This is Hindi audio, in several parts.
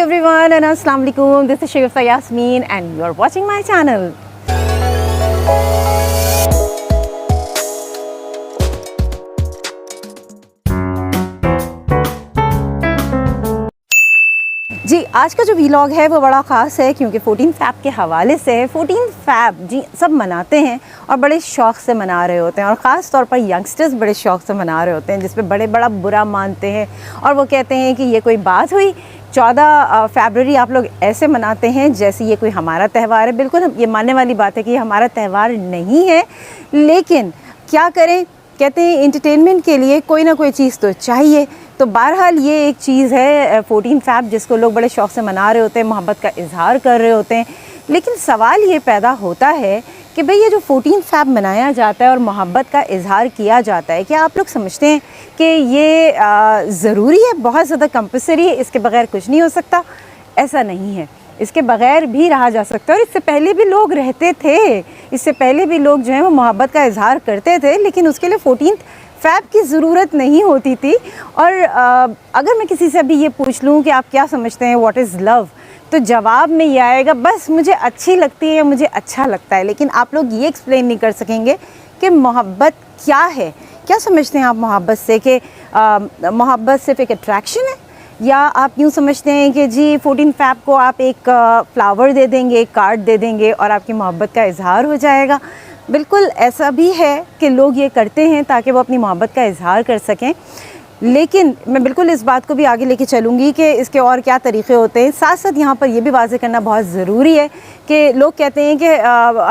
everyone and Assalamu alaikum. This is Shagufta Yasmin and you are watching my channel. जी आज का जो वीलॉग है वो बड़ा ख़ास है क्योंकि 14 फैब के हवाले से है। 14 फैब जी सब मनाते हैं और बड़े शौक़ से मना रहे होते हैं और ख़ास तौर पर यंगस्टर्स बड़े शौक़ से मना रहे होते हैं, जिस पे बड़े बड़ा बुरा मानते हैं और वो कहते हैं कि ये कोई बात हुई। 14 फरवरी आप लोग ऐसे मनाते हैं जैसे ये कोई हमारा त्यौहार है। बिल्कुल ये मानने वाली बात है कि ये हमारा त्यौहार नहीं है, लेकिन क्या करें, कहते हैं एंटरटेनमेंट के लिए कोई ना कोई चीज़ तो चाहिए। तो बहरहाल ये एक चीज़ है 14 फैब जिसको लोग बड़े शौक़ से मना रहे होते हैं, मोहब्बत का इजहार कर रहे होते हैं। लेकिन सवाल ये पैदा होता है कि भाई ये जो 14 फैब मनाया जाता है और मोहब्बत का इजहार किया जाता है, क्या आप लोग समझते हैं कि ये ज़रूरी है, बहुत ज़्यादा कंपल्सरी है, इसके बगैर कुछ नहीं हो सकता? ऐसा नहीं है, इसके बगैर भी रहा जा सकता है। और इससे पहले भी लोग रहते थे, इससे पहले भी लोग जो हैं वो मोहब्बत का इजहार करते थे, लेकिन उसके लिए 14 फैब की ज़रूरत नहीं होती थी। और अगर मैं किसी से अभी ये पूछ लूँ कि आप क्या समझते हैं व्हाट इज़ लव, तो जवाब में ये आएगा बस मुझे अच्छी लगती है या मुझे अच्छा लगता है। लेकिन आप लोग ये एक्सप्लेन नहीं कर सकेंगे कि मोहब्बत क्या है। क्या समझते हैं आप मोहब्बत से? कि मोहब्बत सिर्फ एक अट्रैक्शन है, या आप यूँ समझते हैं कि जी 14 फैब को आप एक फ्लावर दे देंगे, एक कार्ड दे देंगे और आपकी मोहब्बत का इजहार हो जाएगा? बिल्कुल ऐसा भी है कि लोग ये करते हैं ताकि वो अपनी मोहब्बत का इजहार कर सकें। लेकिन मैं बिल्कुल इस बात को भी आगे लेके चलूँगी कि इसके और क्या तरीक़े होते हैं। साथ साथ यहाँ पर यह भी वाज़ेह करना बहुत ज़रूरी है कि लोग कहते हैं कि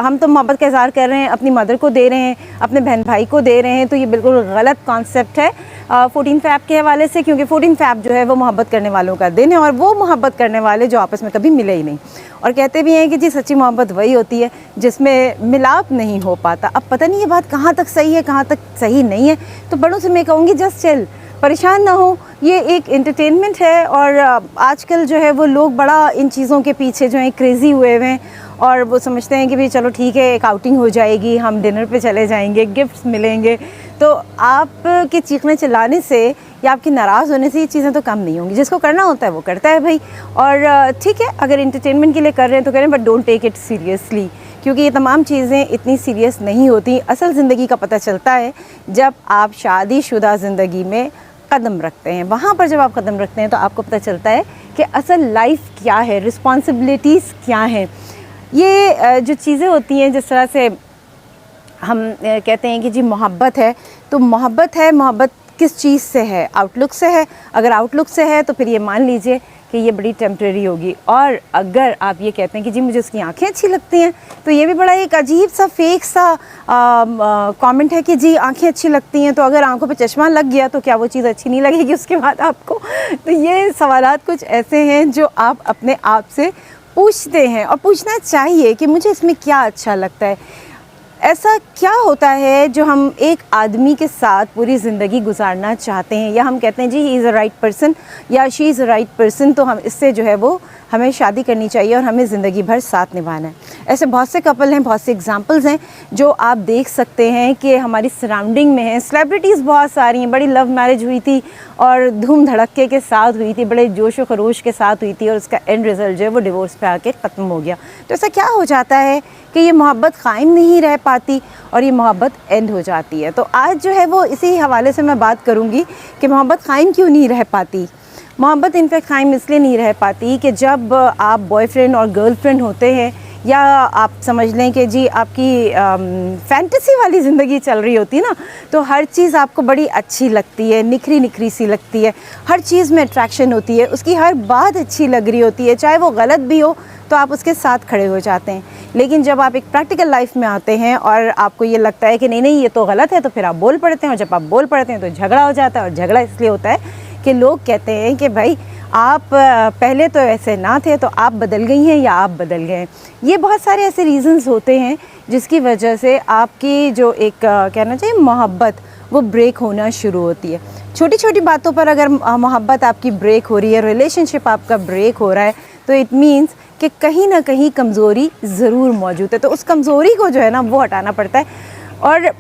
हम तो मोहब्बत का इजहार कर रहे हैं, अपनी मदर को दे रहे हैं, अपने बहन भाई को दे रहे हैं, तो ये बिल्कुल गलत कॉन्सेप्ट है 14 फैब के हवाले से। क्योंकि 14 फैब जो है वो मोहब्बत करने वालों का दिन है और वो मोहब्बत करने वाले जो आपस में कभी मिले ही नहीं। और कहते भी हैं कि जी सच्ची मोहब्बत वही होती है जिसमें मिलाप नहीं हो पाता। अब पता नहीं ये बात कहाँ तक सही है, कहाँ तक सही नहीं है। तो बड़ों से मैं कहूँगी जस्ट चिल, परेशान ना हो, ये एक एंटरटेनमेंट है। और आजकल जो है वो लोग बड़ा इन चीज़ों के पीछे जो है क्रेज़ी हुए हुए हैं और वो समझते हैं कि भाई चलो ठीक है, एक आउटिंग हो जाएगी, हम डिनर पे चले जाएंगे, गिफ्ट्स मिलेंगे। तो आपके चीखने चिल्लाने से या आपकी नाराज़ होने से ये चीज़ें तो कम नहीं होंगी। जिसको करना होता है वो करता है भाई। और ठीक है, अगर एंटरटेनमेंट के लिए कर रहे हैं तो करें, but don't take it seriously, क्योंकि ये तमाम चीज़ें इतनी सीरियस नहीं होती। असल ज़िंदगी का पता चलता है जब आप शादीशुदा ज़िंदगी में कदम रखते हैं। वहाँ पर जब आप कदम रखते हैं तो आपको पता चलता है कि असल लाइफ क्या है, रिस्पॉन्सिबिलिटीज़ क्या हैं। ये जो चीज़ें होती हैं, जिस तरह से हम कहते हैं कि जी मोहब्बत है, तो मोहब्बत है, मोहब्बत किस चीज़ से है? आउटलुक से है। अगर आउटलुक से है तो फिर ये मान लीजिए कि ये बड़ी टेम्प्रेरी होगी। और अगर आप ये कहते हैं कि जी मुझे उसकी आंखें अच्छी लगती हैं, तो ये भी बड़ा एक अजीब सा फेक सा कमेंट है कि जी आंखें अच्छी लगती हैं, तो अगर आंखों पे चश्मा लग गया तो क्या वो चीज़ अच्छी नहीं लगेगी उसके बाद आपको? तो ये सवालात कुछ ऐसे हैं जो आप अपने आप से पूछते हैं और पूछना चाहिए कि मुझे इसमें क्या अच्छा लगता है। ऐसा क्या होता है जो हम एक आदमी के साथ पूरी ज़िंदगी गुजारना चाहते हैं, या हम कहते हैं जी he is a right person या she is a right person, तो हम इससे जो है वो हमें शादी करनी चाहिए और हमें ज़िंदगी भर साथ निभाना है। ऐसे बहुत से कपल हैं, बहुत से एग्जांपल्स हैं जो आप देख सकते हैं कि हमारी सराउंडिंग में हैं। सेलिब्रिटीज़ बहुत सारी हैं, बड़ी लव मैरिज हुई थी और धूम धड़क्के के साथ हुई थी, बड़े जोश व खरोश के साथ हुई थी और उसका एंड रिज़ल्ट जो है वो डिवोर्स पे आके ख़त्म हो गया। तो ऐसा क्या हो जाता है कि ये मोहब्बत क़ायम नहीं रह पाती और ये मोहब्बत एंड हो जाती है? तो आज जो है वो इसी हवाले से मैं बात करूँगी कि मोहब्बत क़ायम क्यों नहीं रह पाती। मोहब्बत इनफैक्ट क़ायम इसलिए नहीं रह पाती कि जब आप बॉयफ्रेंड और गर्लफ्रेंड होते हैं, या आप समझ लें कि जी आपकी फैंटेसी वाली ज़िंदगी चल रही होती है ना, तो हर चीज़ आपको बड़ी अच्छी लगती है, निखरी निखरी सी लगती है, हर चीज़ में अट्रैक्शन होती है, उसकी हर बात अच्छी लग रही होती है, चाहे वो गलत भी हो तो आप उसके साथ खड़े हो जाते हैं। लेकिन जब आप एक प्रैक्टिकल लाइफ में आते हैं और आपको ये लगता है कि नहीं नहीं ये तो गलत है, तो फिर आप बोल पड़ते हैं, और जब आप बोल पड़ते हैं तो झगड़ा हो जाता है। और झगड़ा इसलिए होता है कि लोग कहते हैं कि भाई आप पहले तो ऐसे ना थे, तो आप बदल गई हैं या आप बदल गए हैं। ये बहुत सारे ऐसे रीज़न्स होते हैं जिसकी वजह से आपकी जो एक कहना चाहिए मोहब्बत वो ब्रेक होना शुरू होती है। छोटी छोटी बातों पर अगर मोहब्बत आपकी ब्रेक हो रही है, रिलेशनशिप आपका ब्रेक हो रहा है, तो इट मीन्स कि कहीं ना कहीं कमज़ोरी ज़रूर मौजूद है। तो उस कमज़ोरी को जो है ना वो हटाना पड़ता है। और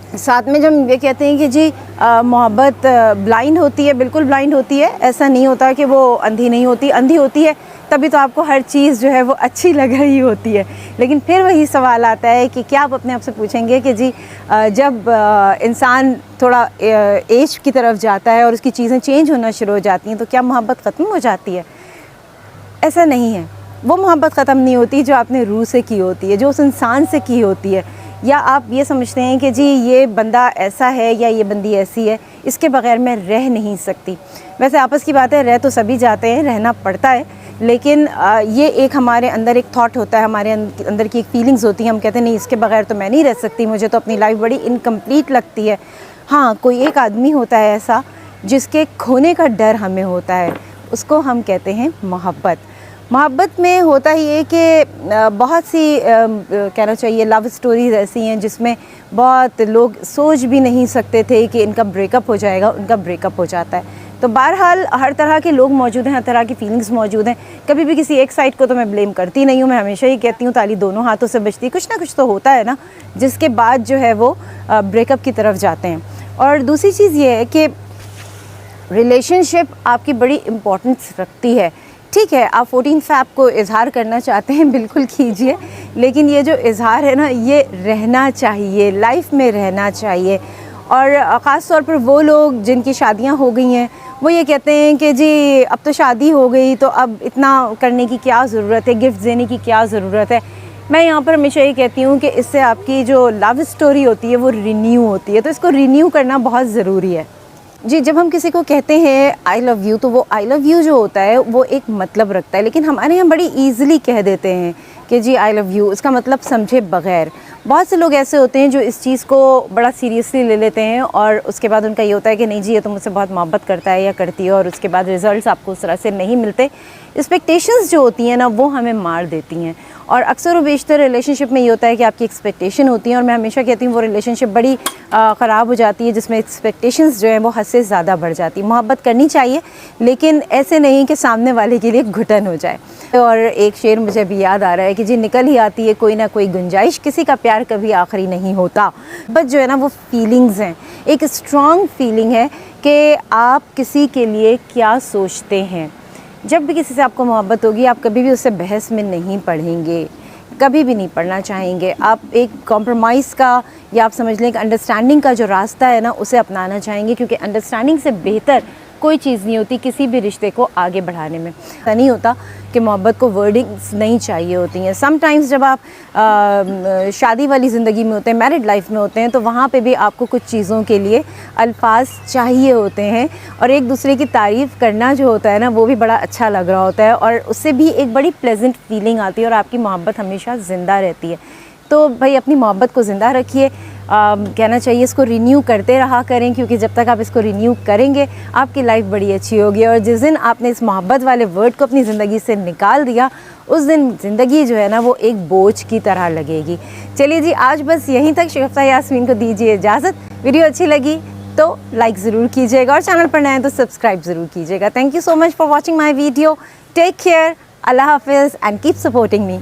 साथ में जब हम ये कहते हैं कि जी मोहब्बत ब्लाइंड होती है, बिल्कुल ब्लाइंड होती है, ऐसा नहीं होता कि वो अंधी नहीं होती, अंधी होती है तभी तो आपको हर चीज़ जो है वो अच्छी लग रही होती है। लेकिन फिर वही सवाल आता है कि क्या आप अपने आप से पूछेंगे कि जी जब इंसान थोड़ा एज की तरफ जाता है और उसकी चीज़ें चेंज होना शुरू हो जाती हैं तो क्या मोहब्बत ख़त्म हो जाती है? ऐसा नहीं है। वो मोहब्बत ख़त्म नहीं होती जो आपने रूह से की होती है, जो उस इंसान से की होती है। या आप ये समझते हैं कि जी ये बंदा ऐसा है या ये बंदी ऐसी है, इसके बग़ैर मैं रह नहीं सकती। वैसे आपस की बात है, रह तो सभी जाते हैं, रहना पड़ता है, लेकिन ये एक हमारे अंदर एक थॉट होता है, हमारे अंदर की एक फीलिंग्स होती हैं। हम कहते हैं नहीं इसके बग़ैर तो मैं नहीं रह सकती, मुझे तो अपनी लाइफ बड़ी इनकम्प्लीट लगती है। हाँ, कोई एक आदमी होता है ऐसा जिसके खोने का डर हमें होता है, उसको हम कहते हैं मोहब्बत। मोहब्बत में होता ही है कि बहुत सी कहना चाहिए लव स्टोरीज़ ऐसी हैं जिसमें बहुत लोग सोच भी नहीं सकते थे कि इनका ब्रेकअप हो जाएगा, उनका ब्रेकअप हो जाता है। तो बहरहाल हर तरह के लोग मौजूद हैं, हर तरह की फीलिंग्स मौजूद हैं। कभी भी किसी एक साइड को तो मैं ब्लेम करती नहीं हूँ, मैं हमेशा ही कहती हूँ ताली दोनों हाथों से बजती है। कुछ ना कुछ तो होता है ना जिसके बाद जो है वो ब्रेकअप की तरफ जाते हैं। और दूसरी चीज़ ये है कि रिलेशनशिप आपकी बड़ी इम्पोर्टेंस रखती है। ठीक है, आप 14 फ़ैब को इज़हार करना चाहते हैं, बिल्कुल कीजिए, लेकिन ये जो इज़हार है ना ये रहना चाहिए, लाइफ में रहना चाहिए। और ख़ास तौर पर वो लोग जिनकी शादियां हो गई हैं वो ये कहते हैं कि जी अब तो शादी हो गई तो अब इतना करने की क्या ज़रूरत है, गिफ्ट देने की क्या ज़रूरत है। मैं यहाँ पर हमेशा ये कहती हूँ कि इससे आपकी जो लव स्टोरी होती है वो रिन्यू होती है, तो इसको रिन्यू करना बहुत ज़रूरी है। जी, जब हम किसी को कहते हैं आई लव यू तो वो आई लव यू जो होता है वो एक मतलब रखता है, लेकिन हमारे यहाँ बड़ी ईज़िली कह देते हैं कि जी आई लव यू, उसका मतलब समझे बग़ैर। बहुत से लोग ऐसे होते हैं जो इस चीज़ को बड़ा सीरियसली ले लेते हैं और उसके बाद उनका ये होता है कि नहीं जी ये तो मुझसे बहुत मोहब्बत करता है या करती है, और उसके बाद रिज़ल्ट्स आपको उस तरह से नहीं मिलते। एक्सपेक्टेशंस जो होती हैं ना वो हमें मार देती हैं, और अक्सर व बेशतर रिलेशनशिप में ये होता है कि आपकी एक्सपेक्टेशन होती है, और मैं हमेशा कहती हूँ वो रिलेशनशिप बड़ी ख़राब हो जाती है जिसमें एक्सपेक्टेशंस जो हैं वो हद से ज़्यादा बढ़ जाती है। मोहब्बत करनी चाहिए लेकिन ऐसे नहीं कि सामने वाले के लिए घुटन हो जाए। और एक शेर मुझे अभी याद आ रहा है कि जी निकल ही आती है कोई ना कोई गुंजाइश, किसी का प्यार कभी आखिरी नहीं होता। बस जो है ना वो फीलिंग्स हैं, एक स्ट्रॉन्ग फीलिंग है कि आप किसी के लिए क्या सोचते हैं। जब भी किसी से आपको मोहब्बत होगी आप कभी भी उससे बहस में नहीं पढ़ेंगे, कभी भी नहीं पढ़ना चाहेंगे। आप एक कॉम्प्रोमाइज़ का या आप समझ लें कि अंडरस्टैंडिंग का जो रास्ता है ना उसे अपनाना चाहेंगे, क्योंकि अंडरस्टैंडिंग से बेहतर कोई चीज़ नहीं होती किसी भी रिश्ते को आगे बढ़ाने में। ऐसा नहीं होता कि मोहब्बत को वर्डिंग्स नहीं चाहिए होती हैं। समटाइम्स जब आप शादी वाली ज़िंदगी में होते हैं, मैरिड लाइफ में होते हैं, तो वहाँ पे भी आपको कुछ चीज़ों के लिए अल्फाज चाहिए होते हैं, और एक दूसरे की तारीफ़ करना जो होता है ना वो भी बड़ा अच्छा लग रहा होता है, और उससे भी एक बड़ी प्लेजेंट फीलिंग आती है और आपकी मोहब्बत हमेशा ज़िंदा रहती है। तो भाई अपनी मोहब्बत को ज़िंदा रखिए, कहना चाहिए इसको रिन्यू करते रहा करें, क्योंकि जब तक आप इसको रिन्यू करेंगे आपकी लाइफ बड़ी अच्छी होगी। और जिस दिन आपने इस मोहब्बत वाले वर्ड को अपनी ज़िंदगी से निकाल दिया उस दिन ज़िंदगी जो है ना वो एक बोझ की तरह लगेगी। चलिए जी, आज बस यहीं तक। शगुफ्ता यास्मीन को दीजिए इजाज़त। वीडियो अच्छी लगी तो लाइक ज़रूर कीजिएगा और चैनल पर नए हैं तो सब्सक्राइब ज़रूर कीजिएगा। Thank you so much for watching my video. Take care, अल्लाह हाफिज़ एंड कीप सपोर्टिंग मी।